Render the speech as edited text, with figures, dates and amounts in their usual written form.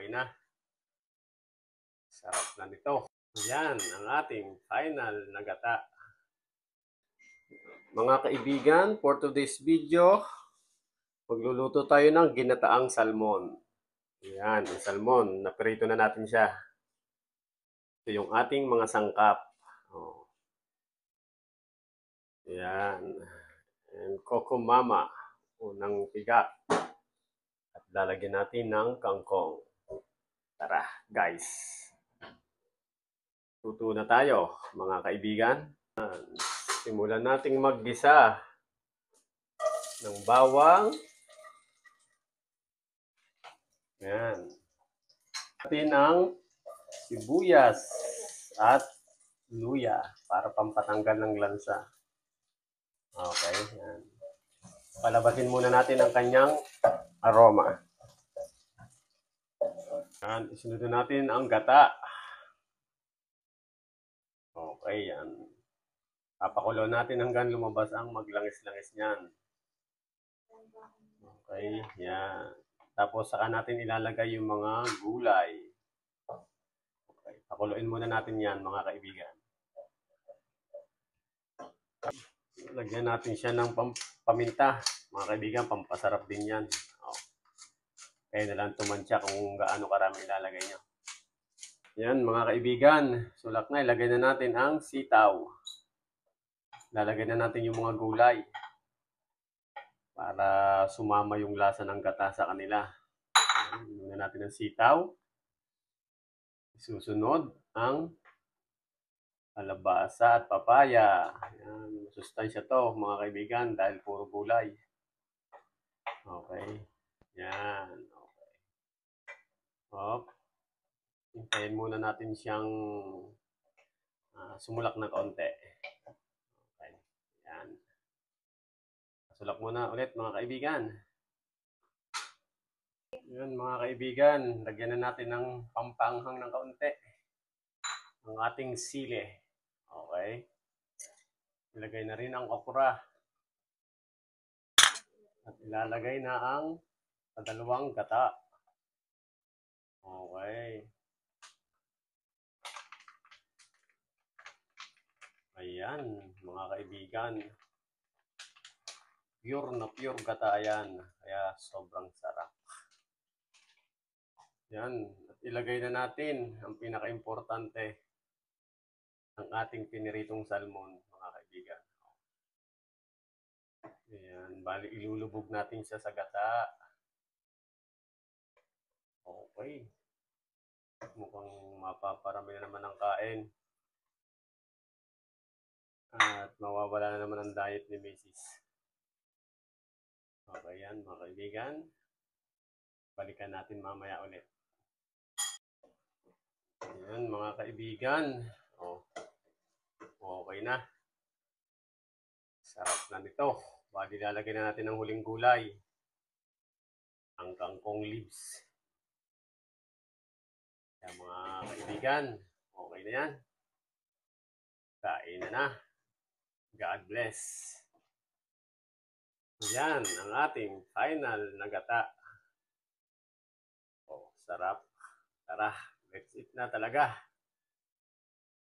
na. Sarap na nito. Yan ang ating final na gata. Mga kaibigan, for today's video, magluluto tayo ng ginataang salmon. Yan, ang salmon. Naprito na natin siya. Ito yung ating mga sangkap. Oh. Yan. And Coco Mama. Unang piga. At lalagyan natin ng kangkong. Tara, guys. Luto na tayo, mga kaibigan. Simulan nating maggisa ng bawang. Yan. Natin ang sibuyas at luya para pampatanggal ng lansa. Okay, yan. Palabatin muna natin ang kanyang aroma. Yan, isunod natin ang gata. Okay, yan. Papakulo natin hanggang lumabas ang maglangis-langis niyan. Okay, yan. Tapos saka natin ilalagay yung mga gulay. Okay, pakuluin muna natin yan, mga kaibigan. Lagyan natin siya ng paminta, mga kaibigan, pampasarap din yan. Kaya na lang tumansya kung gaano karami ilalagay nyo. Yan, mga kaibigan, sulak na, ilagay na natin ang sitaw. Lalagay na natin yung mga gulay para sumama yung lasa ng gata sa kanila. Lagyan na natin ang sitaw. Susunod ang kalabasa at papaya. Yan, masustansya to, mga kaibigan, dahil puro gulay. Okay. Yan. Okay. Hop. Hintayin muna natin siyang sumulak ng kaunti. Okay. Yan. Sulak muna ulit, mga kaibigan. Yan, mga kaibigan, lagyan na natin ng pampanghang ng kaunti. Ang ating sili. Okay. Ilagay na rin ang okra. At ilalagay na ang dalawang gata. Okay. Ayan, mga kaibigan. Pure na pure gata yan. Kaya sobrang sarap. Yan. At ilagay na natin ang pinaka-importante ng ating piniritong salmon, mga kaibigan. Ayan. Bali, ilulubog natin siya sa gata. Okay. Mukhang mapaparami na naman ang kain. At mawawala na naman ang diet ni Mrs. Okay yan, mga kaibigan. Balikan natin mamaya ulit. Ayan, mga kaibigan. Oh, okay na. Sarap na nito. Bali, lalagyan na natin ng huling gulay. Ang kangkong leaves. Ayan, mga kaibigan. Okay na yan. Kain na na. God bless. Yan ang ating final na gata. Oh, sarap. Tara, let's eat na talaga.